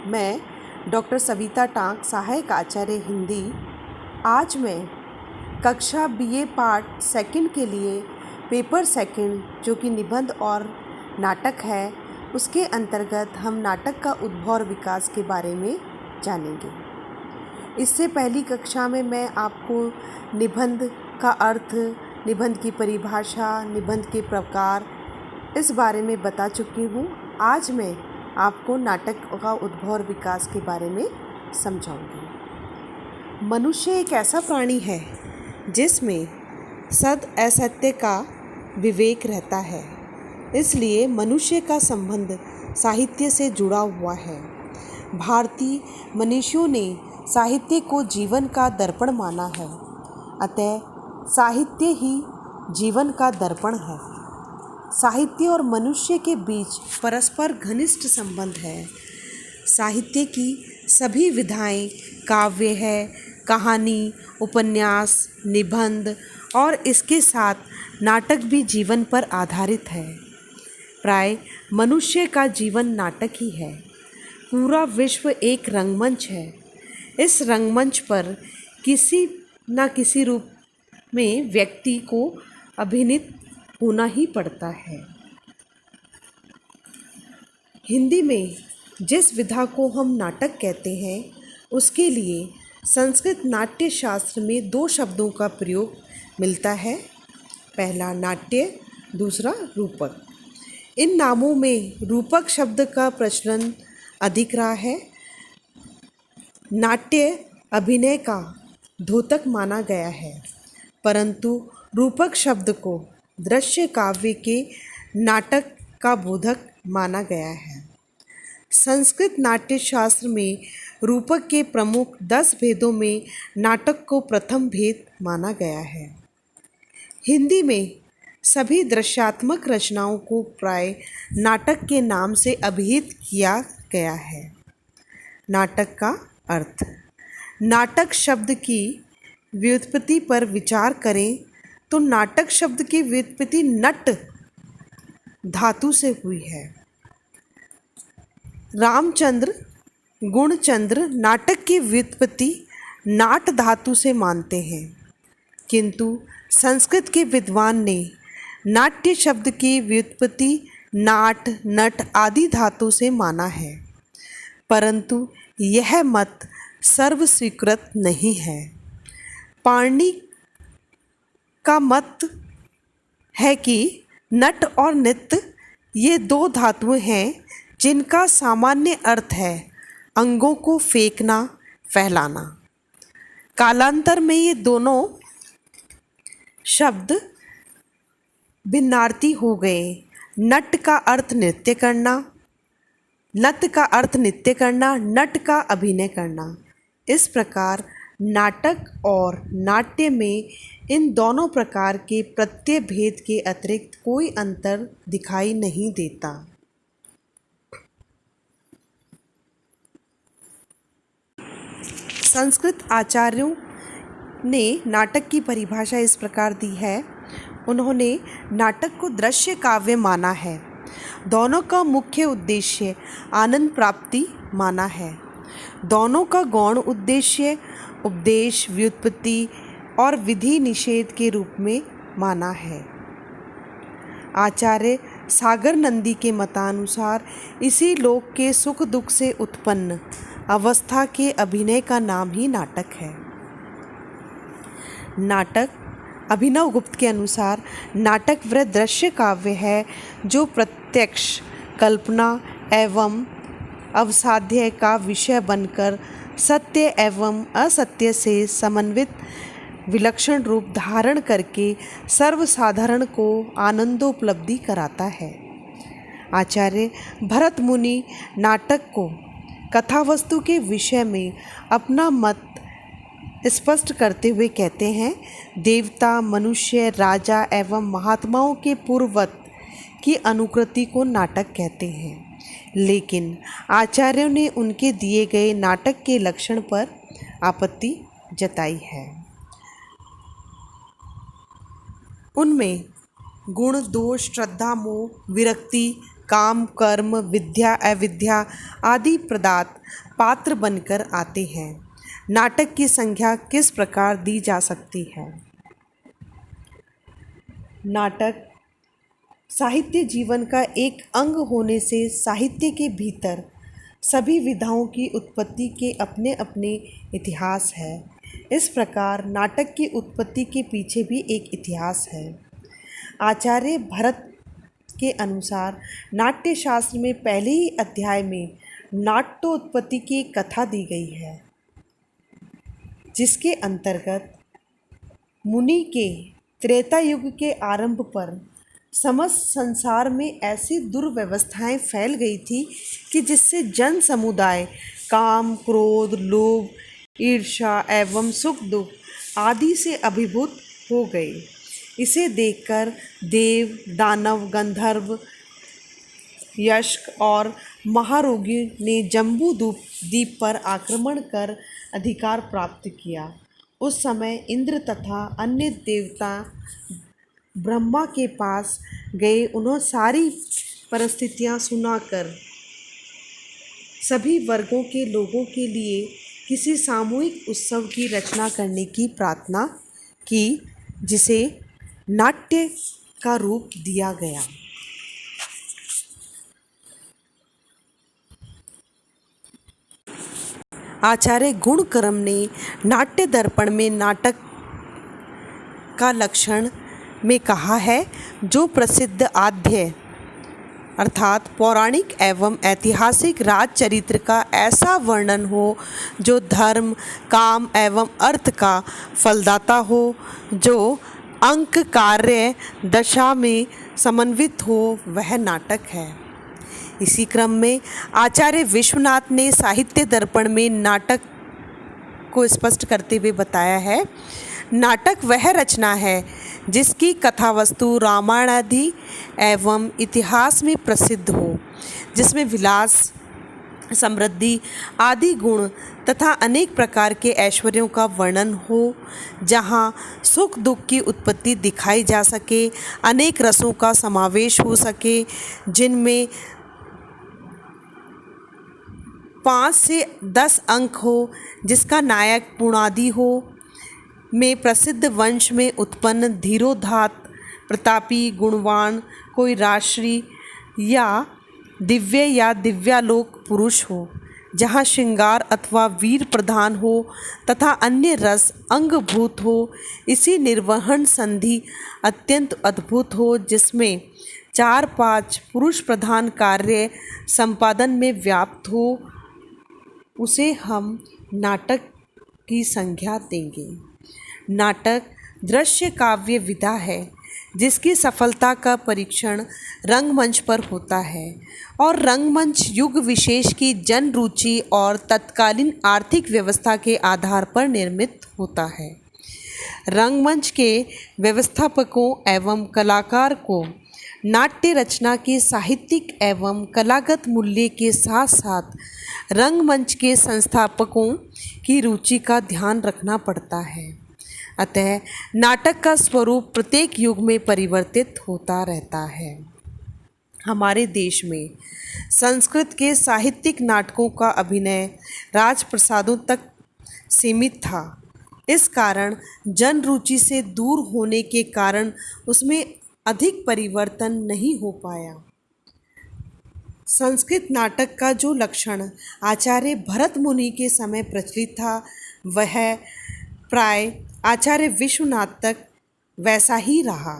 मैं doctor Savita tank, सहायक आचार्य हिंदी। आज मैं कक्षा बीए पार्ट सेकंड के लिए पेपर सेकंड जो कि निबंध और नाटक है, उसके अंतर्गत हम नाटक का उद्भव और विकास के बारे में जानेंगे। इससे पहली कक्षा में मैं आपको निबंध का अर्थ, निबंध की परिभाषा, निबंध के प्रकार इस बारे में बता चुकी हूँ। आज मैं आपको नाटक का उद्भव और विकास के बारे में समझाऊंगी। मनुष्य एक ऐसा प्राणी है जिसमें सत्य असत्य का विवेक रहता है, इसलिए मनुष्य का संबंध साहित्य से जुड़ा हुआ है। भारतीय मनीषियों ने साहित्य को जीवन का दर्पण माना है, अतः साहित्य ही जीवन का दर्पण है। साहित्य और मनुष्य के बीच परस्पर घनिष्ठ संबंध है। साहित्य की सभी विधाएं, काव्य है, कहानी, उपन्यास, निबंध और इसके साथ नाटक भी जीवन पर आधारित है। प्राय मनुष्य का जीवन नाटक ही है। पूरा विश्व एक रंगमंच है। इस रंगमंच पर किसी न किसी रूप में व्यक्ति को अभिनीत होना ही पड़ता है। हिंदी में जिस विधा को हम नाटक कहते हैं, उसके लिए संस्कृत नाट्य शास्त्र में 2 शब्दों का प्रयोग मिलता है। पहला नाट्य, दूसरा रूपक। इन नामों में रूपक शब्द का प्रचलन अधिक रहा है। नाट्य अभिनय का द्योतक माना गया है, परंतु रूपक शब्द को दृश्य काव्य के नाटक का बोधक माना गया है। संस्कृत नाट्य शास्त्र में रूपक के प्रमुख 10 भेदों में नाटक को प्रथम भेद माना गया है। हिंदी में सभी दृश्यात्मक रचनाओं को प्राय नाटक के नाम से अभिहित किया गया है। नाटक का अर्थ। नाटक शब्द की व्युत्पत्ति पर विचार करें तो नाटक शब्द की व्युत्पत्ति नट धातु से हुई है। रामचंद्र गुणचंद्र नाटक की व्युत्पत्ति नाट धातु से मानते हैं, किंतु संस्कृत के विद्वान ने नाट्य शब्द की व्युत्पत्ति नाट, नट आदि धातु से माना है, परंतु यह मत सर्वस्वीकृत नहीं है। पाणिनि का मत है कि नट और नित ये 2 धातुएं हैं जिनका सामान्य अर्थ है अंगों को फेंकना, फैलाना। कालांतर में ये दोनों शब्द भिन्नार्थी हो गए। नट का अर्थ नृत्य करना, नत का अर्थ नृत्य करना, नट का अभिनय करना। इस प्रकार नाटक और नाट्य में इन दोनों प्रकार के प्रत्यय भेद के अतिरिक्त कोई अंतर दिखाई नहीं देता। संस्कृत आचार्यों ने नाटक की परिभाषा इस प्रकार दी है। उन्होंने नाटक को दृश्य काव्य माना है। दोनों का मुख्य उद्देश्य आनंद प्राप्ति माना है। दोनों का गौण उद्देश्य उपदेश, व्युत्पत्ति और विधि निषेध के रूप में माना है। आचार्य सागर नंदी के मतानुसार इसी लोक के सुख दुख से उत्पन्न अवस्था के अभिनय का नाम ही नाटक है। नाटक अभिनव गुप्त के अनुसार नाटक वह दृश्य काव्य है जो प्रत्यक्ष कल्पना एवं अवसाध्य का विषय बनकर सत्य एवं असत्य से समन्वित विलक्षण रूप धारण करके सर्वसाधारण को आनंदोपलब्धि कराता है। आचार्य भरत मुनि नाटक को कथावस्तु के विषय में अपना मत स्पष्ट करते हुए कहते हैं, देवता, मनुष्य, राजा एवं महात्माओं के पूर्ववत की अनुकृति को नाटक कहते हैं, लेकिन आचार्यों ने उनके दिए गए नाटक के लक्षण पर आपत्ति जताई है। उनमें गुण, दोष, श्रद्धा, मोह, विरक्ति, काम, कर्म, विद्या, अविद्या आदि पदार्थ पात्र बनकर आते हैं। नाटक की संज्ञा किस प्रकार दी जा सकती है? नाटक साहित्य जीवन का एक अंग होने से साहित्य के भीतर सभी विधाओं की उत्पत्ति के अपने अपने इतिहास है। इस प्रकार नाटक की उत्पत्ति के पीछे भी एक इतिहास है। आचार्य भरत के अनुसार नाट्य शास्त्र में पहले ही अध्याय में नाट्योत्पत्ति की कथा दी गई है, जिसके अंतर्गत मुनि के त्रेता युग के आरंभ पर समस्त संसार में ऐसी दुर्व्यवस्थाएं फैल गई थी कि जिससे जन समुदाय काम, क्रोध, लोभ, ईर्ष्या एवं सुख दुख आदि से अभिभूत हो गए। इसे देखकर देव, दानव, गंधर्व, यक्षक और महारोगी ने जम्बू द्वीप पर आक्रमण कर अधिकार प्राप्त किया। उस समय इंद्र तथा अन्य देवता ब्रह्मा के पास गए। उन्होंने सारी परिस्थितियां सुनाकर सभी वर्गों के लोगों के लिए किसी सामूहिक उत्सव की रचना करने की प्रार्थना की, जिसे नाट्य का रूप दिया गया। आचार्य गुणकर्म ने नाट्य दर्पण में नाटक का लक्षण में कहा है, जो प्रसिद्ध आद्य अर्थात पौराणिक एवं ऐतिहासिक राजचरित्र का ऐसा वर्णन हो जो धर्म, काम एवं अर्थ का फलदाता हो, जो अंक, कार्य, दशा में समन्वित हो, वह नाटक है। इसी क्रम में आचार्य विश्वनाथ ने साहित्य दर्पण में नाटक को स्पष्ट करते हुए बताया है, नाटक वह रचना है जिसकी कथावस्तु रामायण आदि एवं इतिहास में प्रसिद्ध हो, जिसमें विलास, समृद्धि आदि गुण तथा अनेक प्रकार के ऐश्वर्यों का वर्णन हो, जहाँ सुख दुख की उत्पत्ति दिखाई जा सके, अनेक रसों का समावेश हो सके, जिनमें 5 से 10 अंक हो, जिसका नायक पुणादि हो, में प्रसिद्ध वंश में उत्पन्न धीरोदात्त, प्रतापी, गुणवान कोई राष्ट्री या दिव्यालोक पुरुष हो, जहाँ श्रृंगार अथवा वीर प्रधान हो तथा अन्य रस अंगभूत हो। इसी निर्वहन संधि अत्यंत अद्भुत हो, जिसमें 4-5 पुरुष प्रधान कार्य संपादन में व्याप्त हो, उसे हम नाटक की संज्ञा देंगे। नाटक दृश्य काव्य विधा है, जिसकी सफलता का परीक्षण रंगमंच पर होता है और रंगमंच युग विशेष की जन रुचि और तत्कालीन आर्थिक व्यवस्था के आधार पर निर्मित होता है। रंगमंच के व्यवस्थापकों एवं कलाकार को नाट्य रचना के साहित्यिक एवं कलागत मूल्य के साथ साथ रंगमंच के संस्थापकों की रुचि का ध्यान रखना पड़ता है। अतः नाटक का स्वरूप प्रत्येक युग में परिवर्तित होता रहता है। हमारे देश में संस्कृत के साहित्यिक नाटकों का अभिनय राजप्रसादों तक सीमित था। इस कारण जन रुचि से दूर होने के कारण उसमें अधिक परिवर्तन नहीं हो पाया। संस्कृत नाटक का जो लक्षण आचार्य भरत मुनि के समय प्रचलित था, वह प्राय आचार्य विश्वनाथ तक वैसा ही रहा।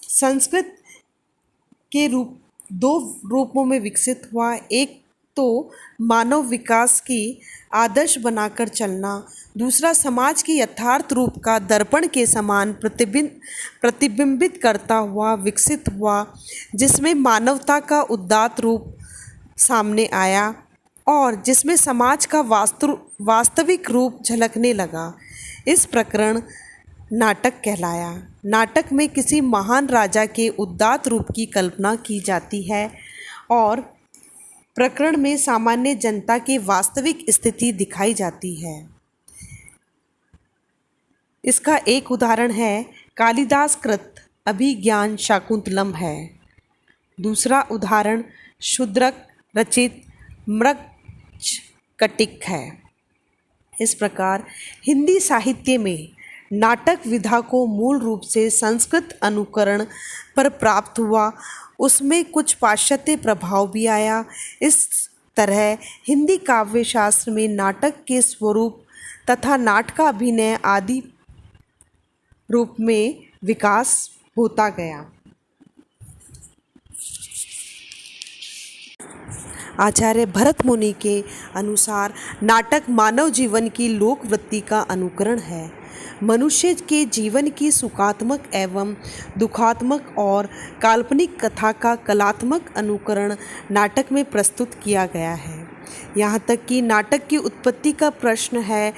संस्कृत के दो रूपों में विकसित हुआ। एक तो मानव विकास की आदर्श बनाकर चलना, दूसरा समाज के यथार्थ रूप का दर्पण के समान प्रतिबिंबित करता हुआ विकसित हुआ, जिसमें मानवता का उदात्त रूप सामने आया और जिसमें समाज का वास्तविक रूप झलकने लगा। इस प्रकरण नाटक कहलाया। नाटक में किसी महान राजा के उदात्त रूप की कल्पना की जाती है और प्रकरण में सामान्य जनता की वास्तविक स्थिति दिखाई जाती है। इसका एक उदाहरण है कालिदास कृत अभिज्ञान शाकुंतलम है। दूसरा उदाहरण शूद्रक रचित मृच्छकटिक है। इस प्रकार हिंदी साहित्य में नाटक विधा को मूल रूप से संस्कृत अनुकरण पर प्राप्त हुआ, उसमें कुछ पाश्चात्य प्रभाव भी आया। इस तरह हिंदी काव्य शास्त्र में नाटक के स्वरूप तथा नाटकाभिनय आदि रूप में विकास होता गया। आचार्य भरत मुनि के अनुसार नाटक मानव जीवन की लोक वृत्ति का अनुकरण है। मनुष्य के जीवन की सुखात्मक एवं दुखात्मक और काल्पनिक कथा का कलात्मक अनुकरण नाटक में प्रस्तुत किया गया है। यहाँ तक कि नाटक की उत्पत्ति का प्रश्न है,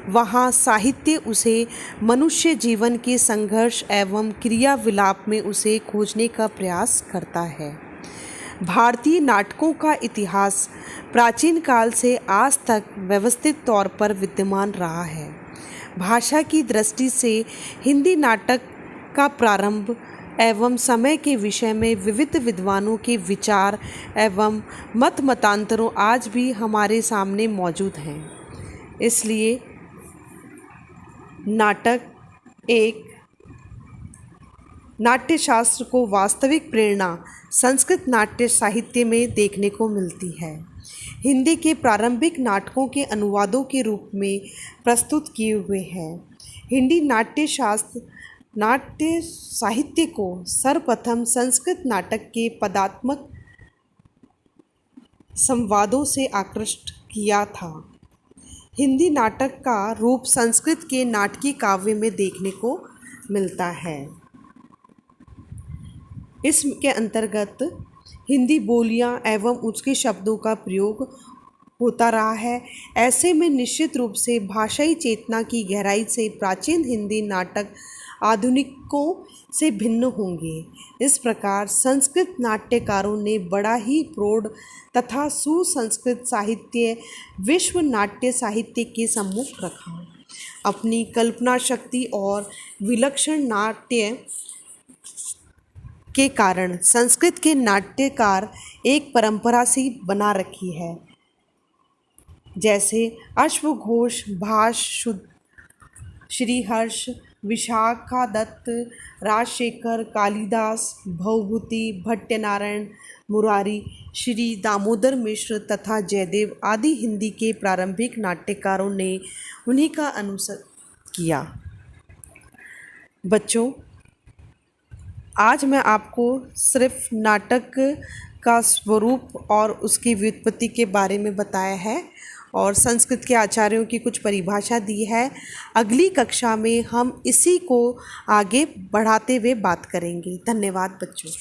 वहाँ साहित्य उसे मनुष्य जीवन के संघर्ष एवं क्रिया विलाप में उसे खोजने का प्रयास करता है। भारतीय नाटकों का इतिहास प्राचीन काल से आज तक व्यवस्थित तौर पर विद्यमान रहा है। भाषा की दृष्टि से हिंदी नाटक का प्रारंभ एवं समय के विषय में विविध विद्वानों के विचार एवं मतांतरों आज भी हमारे सामने मौजूद हैं। इसलिए नाटक एक नाट्यशास्त्र को वास्तविक प्रेरणा संस्कृत नाट्य साहित्य में देखने को मिलती है। हिंदी के प्रारंभिक नाटकों के अनुवादों के रूप में प्रस्तुत किए हुए हैं। हिंदी नाट्यशास्त्र नाट्य साहित्य को सर्वप्रथम संस्कृत नाटक के पदात्मक संवादों से आकृष्ट किया था। हिंदी नाटक का रूप संस्कृत के नाटकीय काव्य में देखने को मिलता है। इसके अंतर्गत हिंदी बोलियां एवं उसके शब्दों का प्रयोग होता रहा है। ऐसे में निश्चित रूप से भाषाई चेतना की गहराई से प्राचीन हिंदी नाटक आधुनिकों से भिन्न होंगे। इस प्रकार संस्कृत नाट्यकारों ने बड़ा ही प्रौढ़ तथा सुसंस्कृत साहित्य विश्व नाट्य साहित्य के सम्मुख रखा। अपनी कल्पना शक्ति और विलक्षण नाट्य के कारण संस्कृत के नाट्यकार एक परंपरा सी बना रखी है, जैसे अश्वघोष, भास, श्रीहर्ष, विशाखादत्त, राजशेखर, कालिदास, भवभूति, भट्टनारायण, मुरारी, श्री दामोदर मिश्र तथा जयदेव आदि हिंदी के प्रारंभिक नाट्यकारों ने उन्हीं का अनुसरण किया। बच्चों, आज मैं आपको सिर्फ नाटक का स्वरूप और उसकी व्युत्पत्ति के बारे में बताया है और संस्कृत के आचार्यों की कुछ परिभाषा दी है। अगली कक्षा में हम इसी को आगे बढ़ाते हुए बात करेंगे। धन्यवाद बच्चों।